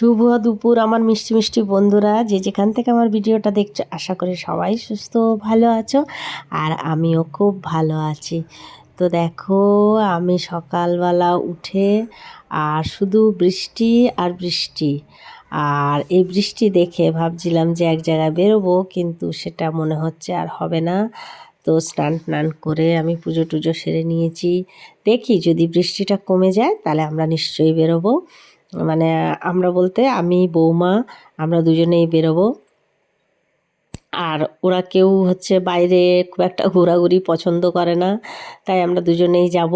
শুভ দুপুর আমার মিষ্টি মিষ্টি বন্ধুরা, যে যেখান থেকে আমার ভিডিওটা দেখছো, আশা করি সবাই সুস্থ ও ভালো আছো। আর আমিও খুব ভালো আছি। তো দেখো, আমি সকালবেলা উঠে আর শুধু বৃষ্টি আর বৃষ্টি, আর এই বৃষ্টি দেখে ভাবছিলাম যে এক জায়গায় বেরোবো, কিন্তু সেটা মনে হচ্ছে আর হবে না। তো স্নান টান করে আমি পুজো টুজো সেরে নিয়েছি। দেখি যদি বৃষ্টিটা কমে যায় তাহলে আমরা নিশ্চয়ই বেরোবো। মানে আমরা বলতে আমি, বৌমা, আমরা দুজনেই বেরোবো। আর ওরা কেউ হচ্ছে বাইরে খুব একটা ঘোরাঘুরি পছন্দ করে না, তাই আমরা দুজনেই যাব।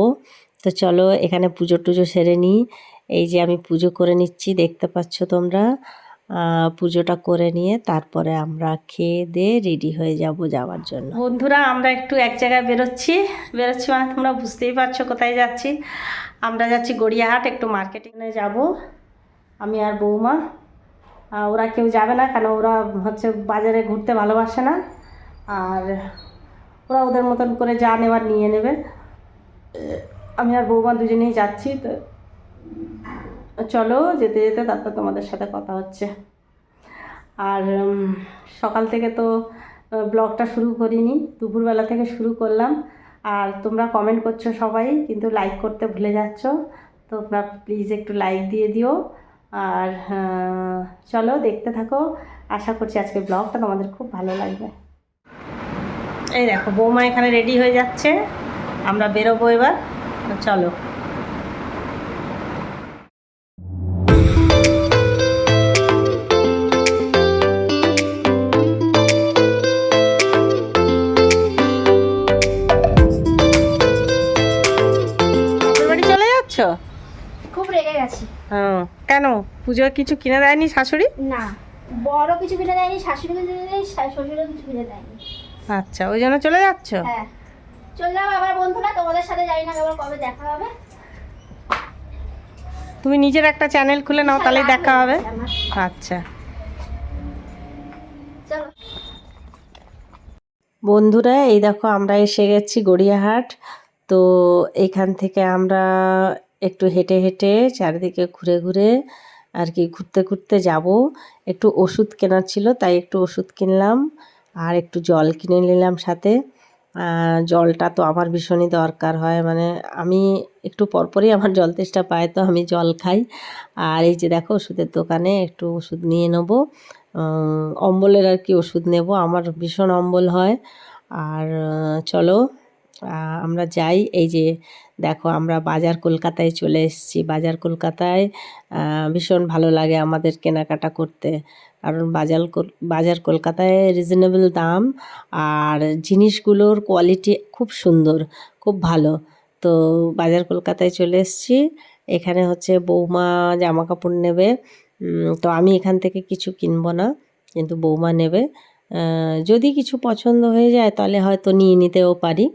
তো চলো এখানে পুজো টুজো সেরে নিই। এই যে আমি পুজো করে নিচ্ছি, দেখতে পাচ্ছ তোমরা। পুজোটা করে নিয়ে তারপরে আমরা খেয়ে দিয়ে রেডি হয়ে যাওয়ার জন্য। বন্ধুরা, আমরা একটু এক জায়গায় বেরোচ্ছি মানে তোমরা বুঝতেই পারছো কোথায় যাচ্ছি। আমরা যাচ্ছি গড়িয়াহাট, একটু মার্কেটিংয়ে যাব আমি আর বৌমা। ওরা কেউ যাবে না, কেন ওরা হচ্ছে বাজারে ঘুরতে ভালোবাসে না। আর ওরা ওদের মতন করে যা নেওয়ার নিয়ে নেবে। আমি আর বৌমা দুজনেই যাচ্ছি। তো চলো যেতে যেতে তারপর তোমাদের সাথে কথা হচ্ছে। আর সকাল থেকে তো ব্লগটা শুরু করিনি, দুপুরবেলা থেকে শুরু করলাম। আর তোমরা কমেন্ট করছো সবাই, কিন্তু লাইক করতে ভুলে যাচ্ছ। তোমরা প্লিজ একটু লাইক দিয়ে দিও। আর চলো দেখতে থাকো, আশা করছি আজকে ব্লগটা তোমাদের খুব ভালো লাগবে। এই দেখো বৌমা এখানে রেডি হয়ে যাচ্ছে, আমরা বেরোবো এবার। চলো। চলে যাচ্ছ? খুব রেগে গেছি। কেন? পুজো কিছু কিনে দেয়নি শাশুড়ি? না, বড় কিছু কিনে দেয়নি, শাশুড়ি কিনে দেয়নি, শ্বশুরও কিছু কিনে দেয়নি। আচ্ছা, ওই জন্য চলে যাচ্ছ? হ্যাঁ, চলে যাবো আবার বন্ধুরা, তোমাদের সাথে যাই না, আবার কবে দেখা হবে। তুমি নিজের একটা চ্যানেল খুলে নাও, তাহলেই দেখা হবে। আচ্ছা চলো বন্ধুরা, এই দেখো আমরা এসে গেছি গড়িয়াহাট। তো এইখান থেকে আমরা একটু হেঁটে হেঁটে চারিদিকে ঘুরে ঘুরে আর কি ঘুরতে ঘুরতে যাব। একটু ওষুধ কেনার ছিল, তাই একটু ওষুধ কিনলাম আর একটু জল কিনে নিলাম সাথে। জলটা তো আমার ভীষণই দরকার হয়, মানে আমি একটু পরপরই আমার জল তেষ্টা পায়, তো আমি জল খাই। আর এই যে দেখো ওষুধের দোকানে একটু ওষুধ নিয়ে নেবো, অম্বলের আর কি ওষুধ নেব, আমার ভীষণ অম্বল হয়। আর চলো আমরা যাই। এই যে দেখো আমরা বাজার কলকাতায় চলে এসেছি। বাজার কলকাতায় ভীষণ ভালো লাগে আমাদের কেনাকাটা করতে, কারণ বাজার কলকাতায় রিজনেবল দাম আর জিনিসগুলোর কোয়ালিটি খুব সুন্দর, খুব ভালো। তো বাজার কলকাতায় চলে এসেছি। এখানে হচ্ছে বৌমা জামা কাপড় নেবে। তো আমি এখান থেকে কিছু কিনবো না, কিন্তু বৌমা নেবে। যদি কিছু পছন্দ হয়ে যায় তাহলে হয়তো নিয়ে নিতেও পারি।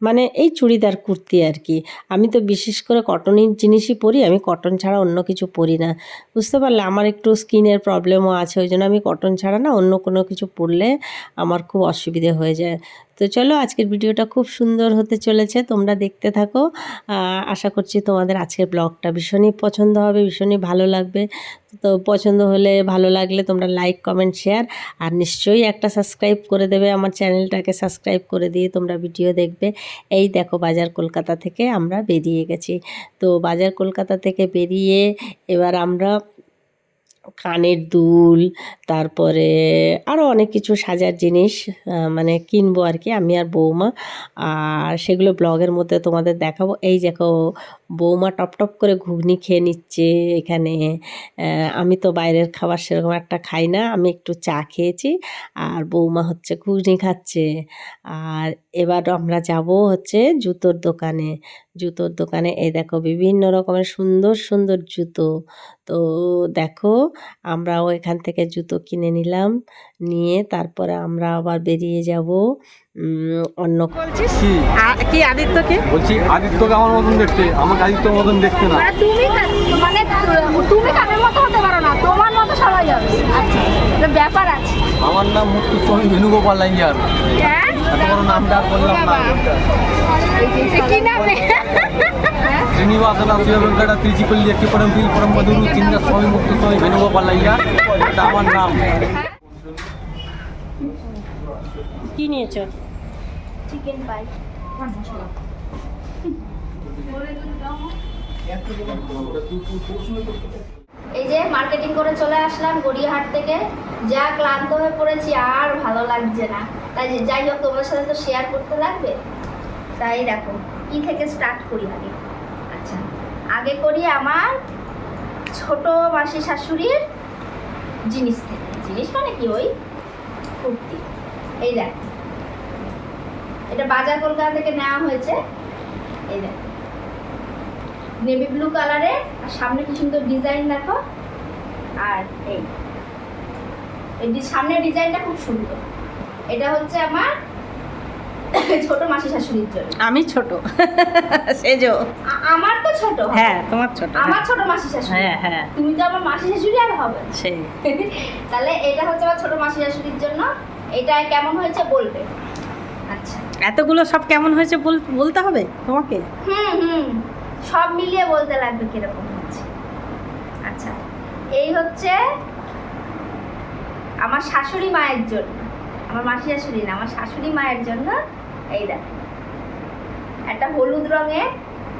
মানে এই চুড়িদার কুর্তি আর কি। আমি তো বিশেষ করে কটনের জিনিসই পরি, আমি কটন ছাড়া অন্য কিছু পরি না। বুঝতে পারলে, আমার একটু স্কিনের প্রবলেমও আছে, ওই জন্য আমি কটন ছাড়া না অন্য কোনো কিছু পরলে আমার খুব অসুবিধে হয়ে যায়। তো চলো, আজকের ভিডিওটা খুব সুন্দর হতে চলেছে, তোমরা দেখতে থাকো। আশা করছি তোমাদের আজকের ব্লগটা ভীষণই পছন্দ হবে, ভীষণই ভালো লাগবে। তো পছন্দ হলে, ভালো লাগলে তোমরা লাইক কমেন্ট শেয়ার আর নিশ্চয়ই একটা সাবস্ক্রাইব করে দেবে। আমার চ্যানেলটাকে সাবস্ক্রাইব করে দিয়ে তোমরা ভিডিও দেখবে। এই দেখো বাজার কলকাতা থেকে আমরা বেরিয়ে গেছি। তো বাজার কলকাতা থেকে বেরিয়ে এবার আমরা কানের দুল, তারপরে আরও অনেক কিছু সাজার জিনিস মানে কিনবো আর কি, আমি আর বৌমা। আর সেগুলো ব্লগের মধ্যে তোমাদের দেখাবো। এই দেখো বৌমা টপ টপ করে ঘুগনি খেয়ে নিচ্ছে এখানে। আমি তো বাইরের খাবার সেরকম একটা খাই না, আমি একটু চা খেয়েছি, আর বৌমা হচ্ছে ঘুগনি খাচ্ছে। আর এবার আমরা যাব হচ্ছে জুতোর দোকানে। জুতোর দোকানে এই দেখো বিভিন্ন রকমের সুন্দর সুন্দর জুতো। তো দেখো আমরাও এখান থেকে জুতো কিনে নিলাম, নিয়ে তারপরে আমরা আবার বেরিয়ে যাব অন্য। বলছিস কি আদিত্য? কি বলছি? আদিত্যকে আমার মতন দেখতে, আমাকে আদিত্যর মতন দেখতে না। তুমি কাদের মতো হতে পারো না, তোমার মতো সবাই হবে। আচ্ছা, ব্যাপার আছে। আমার নাম মুক্তস্বামী বেণুগোপাল আইয়ার। এত বড় নামটা আর বললাম না। কি নাম? శ్రీనివాసన శివ వెంకట త్రిచిపల్లి ఎక్కిపురం పీల్పురం మధురు చిన్న స్వామి ముక్త స్వామి వేణుగోపాలయ్య এটা আমার নাম। কি নিয়েছো? চিকেন পাই। এই যে মার্কেটিং করে চলে আসলাম গড়িয়াহাট থেকে, যা ক্লান্ত হয়ে পড়েছি আর ভালো লাগছে না, তাই যাই হোক তোমার সাথে তো শেয়ার করতে লাগবে। তাই দেখো কি থেকে স্টার্ট করি আগে। আচ্ছা, আগে করি আমার ছোট মাসি শাশুড়ির জিনিস থেকে। জিনিস মানে কি, ওই কুর্তি। এই দেখ, এটা বাজার কলকাতা থেকে নেওয়া হয়েছে। এই দেখ, নেভি ব্লু কালারের, আর সামনে কি সুন্দর ডিজাইন দেখো। আর এই সামনের ডিজাইনটা খুব সুন্দর। এটা হচ্ছে আমার ছোট মাসি শাশুড়ির জন্য। আমি ছোট সেজো। আমার তো ছোট। হ্যাঁ তোমার ছোট। আমার ছোট মাসি শাশুড়ি। হ্যাঁ হ্যাঁ তুমি তো আমার মাসি শাশুড়ি আর হবে সেই। তাহলে এটা হচ্ছে আমার ছোট মাসি শাশুড়ির জন্য। এটা কেমন হয়েছে বলবে। আচ্ছা, এতগুলো সব কেমন হয়েছে বলতে হবে তোমাকে? হুম, সব মিলিয়ে বলতে লাগবে কিরকম হচ্ছে। আচ্ছা, এই হচ্ছে আমার শাশুড়ি মায়ের জন্য, আমার মাসি শাশুড়ি না, আমার শাশুড়ি মায়ের জন্য। এই দেখ, একটা হলুদ রঙের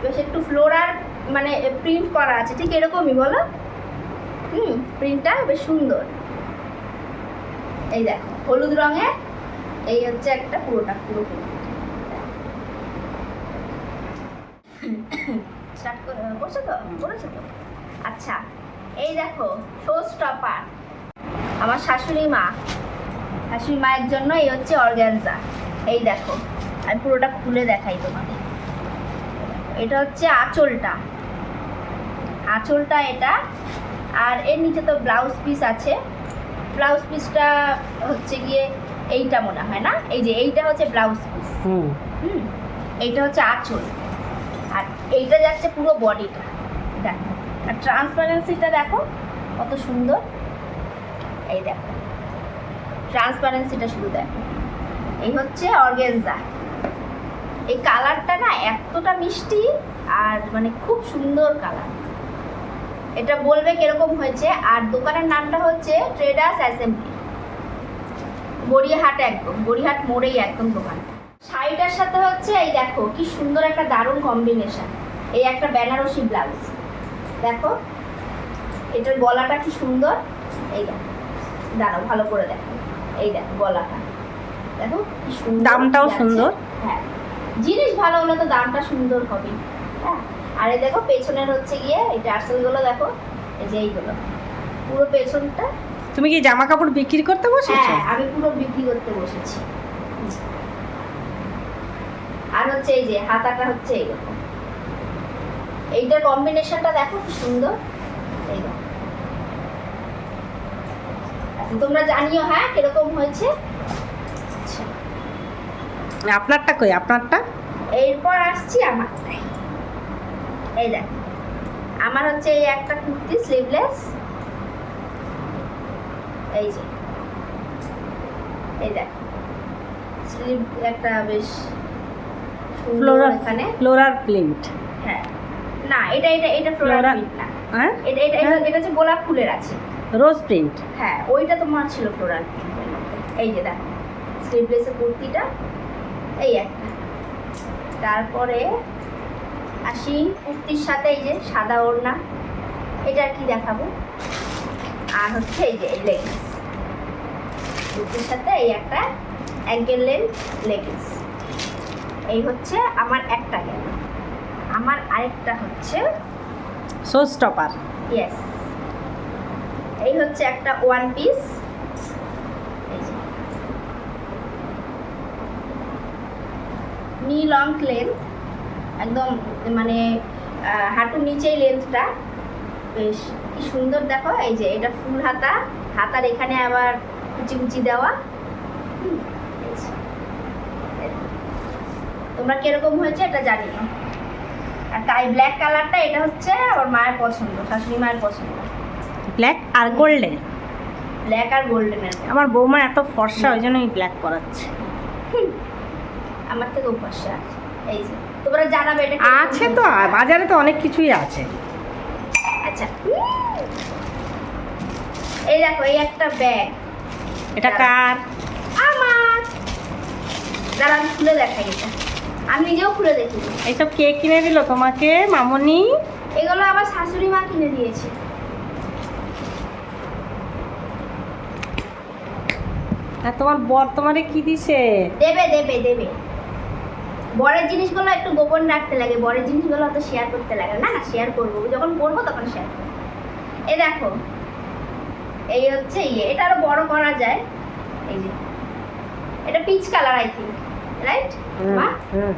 বেশ একটু ফ্লোরার মানে প্রিন্ট করা আছে, ঠিক এরকমই বলো। প্রিন্টটা বেশ সুন্দর। এই দেখো হলুদ রঙের, এই হচ্ছে একটা পুরোটা পুরোপুরি। স্টার্ট করছো তো, করেছো তো? আচ্ছা, এই দেখো শো স্টপার আমার শাশুড়ি মায়ের জন্য। এই হচ্ছে অর্গানজা। এই দেখো, আমি পুরোটা খুলে দেখাই তোমাদের। এটা হচ্ছে আঁচলটা এটা। আর এর নিচে তো ব্লাউজ পিস আছে। ব্লাউজ পিসটা হচ্ছে গিয়ে এইটা মনে হয় না, এই যে এইটা হচ্ছে ব্লাউজ পিস। এইটা হচ্ছে আঁচল, আর এইটা যাচ্ছে পুরো বডিটা। দেখো, আর ট্রান্সপারেন্সিটা দেখো কত সুন্দর। এই দেখো ট্রান্সপারেন্সিটা শুধু দেখো। এই হচ্ছে অর্গানজা। এই কালারটা না এতটা মিষ্টি আর মানে খুব সুন্দর কালার। এটা বলবে কিরকম হয়েছে। আর দোকানের নামটা হচ্ছে ট্রেডার্স অ্যাসেম্বলি, গড়িয়াহাট, একদম গড়িয়াহাট মোড়েই একদম দোকান। শাড়িটার সাথে হচ্ছে এই দেখো কি সুন্দর একটা দারুণ কম্বিনেশন। এই একটা বেনারসি ব্লাউজ দেখো, এটার গলাটা কি সুন্দর। এই দেখো, দাঁড়াও ভালো করে দেখো। এই দেখো গলাটা দেখো কি সুন্দর, দামটাও সুন্দর। হ্যাঁ, জিনিস ভালো হলে তো দামটা সুন্দর হবে। হ্যাঁ, আর এই দেখো পেছনের হচ্ছে গিয়ে এই টার্সেলগুলো দেখো, এই যে এইগুলো পুরো পেছনটা। তুমি কি জামা কাপড় বিক্রি করতে বসেছো? হ্যাঁ, আমি পুরো বিক্রি করতে বসেছি। আর হচ্ছে এই যে হাতাটা হচ্ছে এইরকম। এইটার কম্বিনেশনটা দেখো কি সুন্দর। এই দেখো, আচ্ছা তোমরা জানিও হ্যাঁ কিরকম হয়েছে। আচ্ছা, আপনারটা কই? আপনারটা এরপর আসছি আমারটাই। এই দেখো, আমার হচ্ছে এই একটা কুর্তি স্লিভলেস। এই যে এই দেখো স্লিভ একটা বেশ সুন্দর এখানে ফ্লোরাল প্রিন্ট। হ্যাঁ, না এটা ফ্লোরাল প্রিন্ট না। হ্যাঁ, এটা হচ্ছে গোলাপ ফুলের আছে, রোজ প্রিন্ট। হ্যাঁ ওইটা তোমার ছিল ফ্লোরাল প্রিন্টের মধ্যে। এই যে দেখো স্লিভলেসের কুর্তিটা এই একটা। তারপরে আসি কুর্তির সাথে এই যে সাদা ওড়না, এটা কি দেখাবো। আর হচ্ছে এই যে এই লেগিংস, কুর্তির সাথে এই একটা অ্যাঙ্কেল লেন্থ লেগিংস। এই হচ্ছে আমার একটা গেল। আমার আরেকটা হচ্ছে শো স্টপার। ইয়েস, এই হচ্ছে একটা ওয়ান পিস। এই যে নি লং লেন্থ, একদম মানে হাঁটুর নিচেই লেন্থটা বেশ কি সুন্দর দেখো। এই যে এটা ফুল হাতা, হাতার এখানে আবার কুচি কুচি দেওয়া। তোমরা কিরকম হয়েছে এটা জানিও। আর তাই ব্ল্যাক কালারটা এটা হচ্ছে আমার মায়ের পছন্দ, শাশুড়ি মায়ের পছন্দ। ব্ল্যাক আর গোল্ডেন। ব্ল্যাক আর গোল্ডেনের। আমার বৌমা এত ফর্সা, ওই জন্য ব্ল্যাক পরাচ্ছে। আমার থেকেও ফর্সা আছে। এই যে তোমরা জানাবে এটা কিরকম আছে তো, হয়েছে। বাজারে তো অনেক কিছুই আছে। আচ্ছা এই দেখো এই একটা ব্যাগ এটা কার? আমার। দাঁড়া আমি খুলে দেখাই এটা, আমি নিজেও খুলে দেখি। এইসব কে কিনে দিল তোমাকে মামনি? এগুলো আমার শাশুড়ি মা কিনে দিয়েছে। আর তোমার বর তোমারে কি দিছে? দেবে দেবে দেবে। বরের জিনিসগুলো একটু গোপন রাখতে লাগে, বরের জিনিসগুলো অত শেয়ার করতে লাগে না। না শেয়ার করবো, যখন করবো তখন শেয়ার করবো। এই দেখো এই হচ্ছে এটা আরো বড় করা যায়। এই যে এটা peach colour I think, right মা?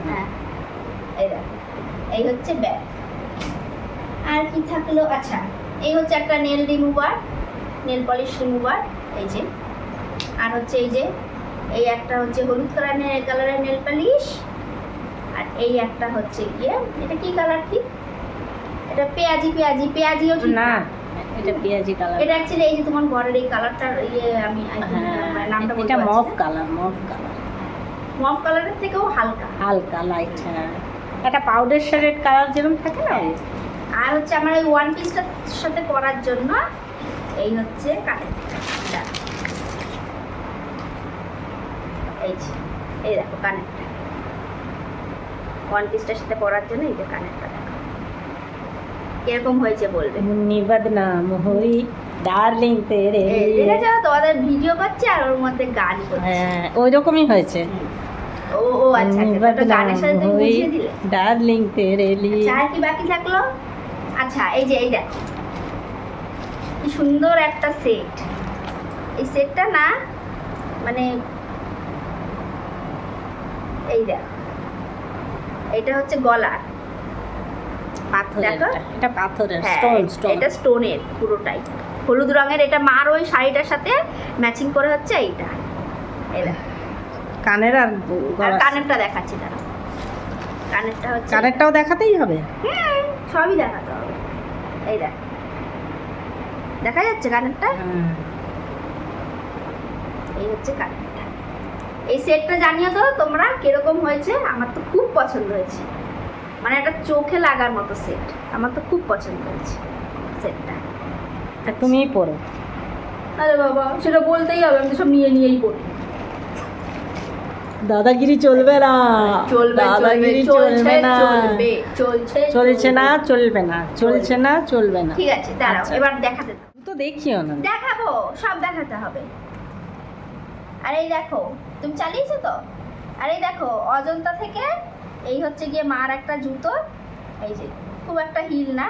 হ্যাঁ এই দেখো এই হচ্ছে ব্যাগ। আর কি থাকলো, আচ্ছা এই হচ্ছে একটা nail remover, nail polish remover. এই যে আর হচ্ছে এই যে এই একটা হচ্ছে হলুদ কালারের নেল পলিশ। আর এই একটা হচ্ছে গিয়ে এটা কি কালার ঠিক, এটা পেঁয়াজিও ঠিক না, না, এটা পেঁয়াজি কালার। এটা অ্যাকচুয়ালি এই যে তোমার ঘরের এই কালারটা আমি নামটা বলতে এটা পারছি মফ না। কালার, মফ কালার, মফ কালারের থেকেও হালকা। হালকা লাইট। হ্যাঁ, একটা পাউডার শেডেড কালার যেরকম থাকে না ওই। আর হচ্ছে আমার এই ওয়ান পিসটার সাথে পরার জন্য এই হচ্ছে কানেরটা। এই যে এই দেখো কানেরটা, ওয়ান পিসটার সাথে পরার জন্য এই যে কানেরটা দেখো কিরকম হয়েছে বলবে। নিবদনাম হই ডার্লিং তেরে। এই দেখেছো তোমাদের ভিডিও করছে আর ওর মধ্যে গান করছে। হ্যাঁ, ওই রকমই হয়েছে। ও ও আচ্ছা আচ্ছা, তো গানের সাথে তুমি বুঝিয়ে দিলে। ডার্লিং তেরে লি। আচ্ছা আর কি বাকি থাকলো? আচ্ছা এই যে এই দেখো কি সুন্দর একটা সেট। এই সেটটা না মানে এই দেখো এটা হচ্ছে গলার পাথরের, দেখো? এটা পাথরের, হ্যাঁ, স্টোন স্টোন। এটা স্টোনের পুরোটাই হলুদ রঙের। এটা মার ওই শাড়িটার সাথে ম্যাচিং করে হচ্ছে এইটা। এই দেখো কানের আর আর গলা। কানেরটা দেখাচ্ছি দাঁড়া। কানেরটা হচ্ছে কানেরটাও দেখাতেই হবে। সবই দেখাতে হবে। এই দেখ দেখা যাচ্ছে কানেরটা, হ্যাঁ। এই হচ্ছে কানেরটা। এই সেটটা জানিও তো তোমরা কিরকম হয়েছে। আমার তো খুব পছন্দ হয়েছে, মানে একটা চোখে লাগার মতো সেট। আমার তো খুব পছন্দ হয়েছে সেটটা। তা তুমিই পরো। আরে বাবা সেটা বলতেই হবে, আমি তো সব নিয়েই পড়ি। দাদাগিরি চলবে না, চলবে দাদাগিরি চলবে না, চলছে না, চলবে না, চলছে না, চলবে না। ঠিক আছে দাঁড়াও আচ্ছা। এবার দেখাতে দাও। তো দেখিও না। দেখাবো, সব দেখাতে হবে। আর এই দেখো তুমি চালিয়েছো তো। আর এই দেখো অজন্তা থেকে এই হচ্ছে গিয়ে মার একটা জুতো। এই যে খুব একটা হিল না,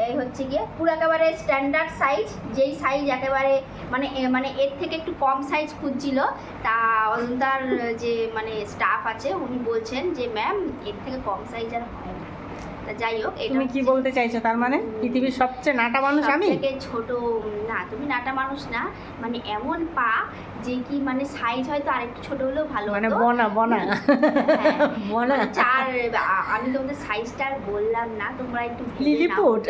এই হচ্ছে গিয়ে পুরো একেবারে স্ট্যান্ডার্ড সাইজ। যেই সাইজ একেবারে মানে মানে এর থেকে একটু কম সাইজ খুঁজছিল, তা অজন্তার যে মানে স্টাফ আছে উনি বলছেন যে ম্যাম এর থেকে কম সাইজ আর হয় না। তা যাই হোক এটা তুমি কি বলতে চাইছো তার মানে? পৃথিবীর সবচেয়ে নাটা মানুষ আমি? থেকে ছোট না, তুমি নাটা মানুষ না, মানে এমন পা যে কি মানে সাইজ হয়তো আরেকটু ছোট হলেও ভালো মানে হতো। বনা বনা হ্যাঁ, বনা মানে আমি তোমাদের সাইজটা আর বললাম না, তোমরা একটু ভেবে নাও। লিলিপুট।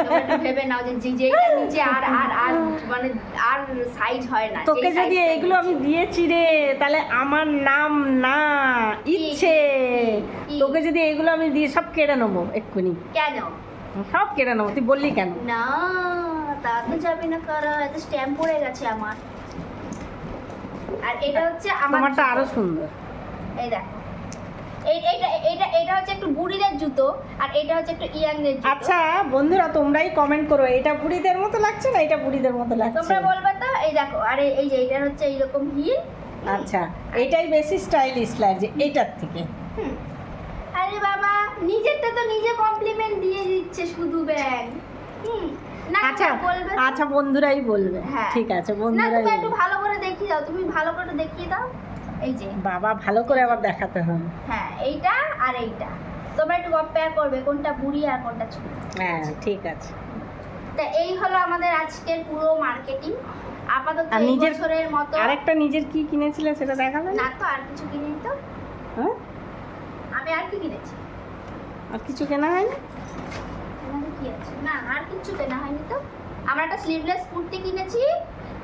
তোমরা একটু ভেবে নাও যে যেটা নিচে আর আর আর মানে আর সাইজ হয় না। তোকে যেই যদি size-টা এগুলো আমি নিচে। দিয়েছি রে, তাহলে আমার নাম না ইচ্ছে। কি? তোকে যদি এগুলো আমি দিয়ে সব কেড়ে নেবো এক্ষুনি, কেন সব কেড়ে নেবো। তুই বললি কেন? না, তা তো যাবে না, করা এত স্ট্যাম্প পড়ে গেছে আমার। আর এটা হচ্ছে আমার তোমারটা জুতো। আরো সুন্দর। এই দেখো এটা হচ্ছে একটু বুড়িদের জুতো, আর এটা হচ্ছে একটু ইয়াংদের জুতো। আচ্ছা বন্ধুরা, তোমরাই কমেন্ট করো, এটা বুড়িদের মতো লাগছে না এটা বুড়িদের মতো লাগছে? তোমরা বলবে তো। এই দেখো আর এই যে এটা হচ্ছে এইরকম হিল। আচ্ছা, এটাই বেশি স্টাইলিশ লাগছে এটার থেকে। আরে বাবা নিজেরটা তো নিজে কমপ্লিমেন্ট দিয়ে দিচ্ছে শুধু ব্যাগ। না আচ্ছা বলবে তো। আচ্ছা বন্ধুরাই বলবে। হ্যাঁ। ঠিক আছে না বন্ধুরাই তুমি একটু বলবে। ভালো করে দেখিয়ে দাও, তুমি ভালো করে দেখিয়ে দাও। এই যে বাবা ভালো করে আবার দেখাতে হবে। হ্যাঁ এইটা আর এইটা তোমরা একটু কম্পেয়ার করবে কোনটা বুড়ি আর কোনটা ছোট। হ্যাঁ ঠিক আছে। তা এই হলো আমাদের আজকের পুরো মার্কেটিং। আপাতত আর এই নিজের বছরের মতো আরেকটা নিজের কি কিনেছিলে সেটা দেখালে না? না তো আর কিছু কিনিনি তো। হ্যাঁ, আমি আর কি কিনেছি? আর কিছু কেনা হয়নি? আমাদের কি আছে? না আর কিছু কেনা হয়নি তো। আমরা একটা স্লিভলেস কুর্তি কিনেছি,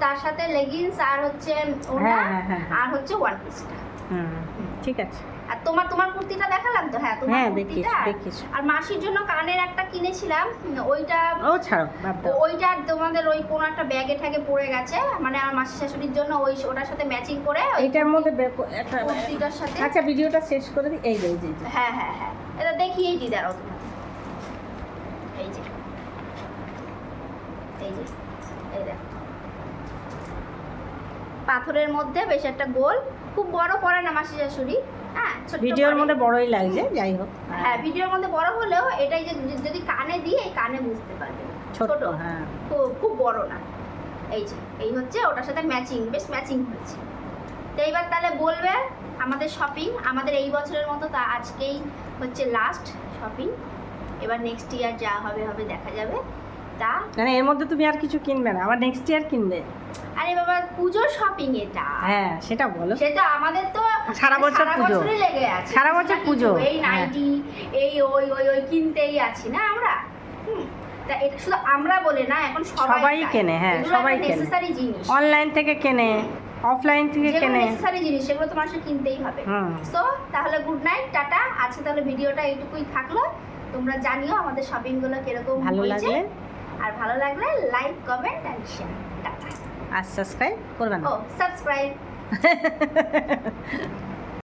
তার সাথে লেগিংস আর হচ্ছে ওড়না হ্যাঁ, হ্যাঁ, হ্যাঁ। আর হচ্ছে ওয়ান পিসটা। হুম, ঠিক আছে। আর আর তোমার কুর্তিটা দেখালাম তো, হ্যাঁ তোমার হ্যাঁ, কুর্তিটা দেখিস। আর মাসির জন্য কানের একটা কিনেছিলাম, ওইটা ও ছাড়ো, বাদ দাও। ওইটা তোমাদের ওই কোন একটা ব্যাগে ঠাগে পড়ে গেছে, মানে আমার মাসি শাশুড়ির জন্য ওটার সাথে ম্যাচিং করে এইটার মধ্যে একটা কুর্তিটার সাথে। আচ্ছা, ভিডিওটা শেষ করে দিই। এই যে এই যে হ্যাঁ হ্যাঁ হ্যাঁ, এটা দেখিয়েই দি, দাঁড়াও তুমি। এই যে এই যে এই দেখো, পাথরের মধ্যে বেশ একটা গোল, খুব বড় পরে না মাসি শাশুড়ি, হ্যাঁ ছোট ভিডিওর পরে। মধ্যে বড়ই লাগছে, যাই হোক। হ্যাঁ ভিডিওর মধ্যে বড় হলেও এটাই যে যদি কানে দিয়ে কানে বুঝতে পারবে, ছোট, ছোট, হ্যাঁ। খুব বড় না। এই যে এই হচ্ছে ওটার সাথে ম্যাচিং, বেশ ম্যাচিং হয়েছে। তো এইবার তাহলে বলবে আমাদের শপিং, আমাদের এই বছরের মতো তা আজকেই হচ্ছে লাস্ট শপিং, এবার নেক্সট ইয়ার যা হবে হবে দেখা যাবে। তা মানে এর মধ্যে তুমি আর কিছু কিনবে না, আবার নেক্সট ইয়ার কিনবে? আরে বাবা, পুজোর শপিং এটা, হ্যাঁ সেটা বলো। সেটা আমাদের তো সারা বছর পুজো। বছরই লেগে আছে, সারা বছর কিছু না পুজো, কিছু, এই হ্যাঁ। নাইটি এই ওই ওই ওই কিনতেই আছি না আমরা। তা এটা শুধু আমরা বলে না, এখন সবাই তাই। কেনে, হ্যাঁ, এগুলো সবাই একটা কেনে। necessary জিনিস, অনলাইন থেকে কেনে, অফলাইন থেকে যেগুলো কেনে। নেসেসারি জিনিস সেগুলো তো মানুষের কিনতেই হবে। হুম। সো তাহলে গুড নাইট, টাটা। আজকে তাহলে ভিডিওটা এইটুকুই থাকলো, তোমরা জানিও আমাদের শপিং গুলো কিরকম ভালো হয়েছে, লাগলে আর ভালো লাগলে like comment and share, tata. আর সাবস্ক্রাইব করবে না। ও সাবস্ক্রাইব।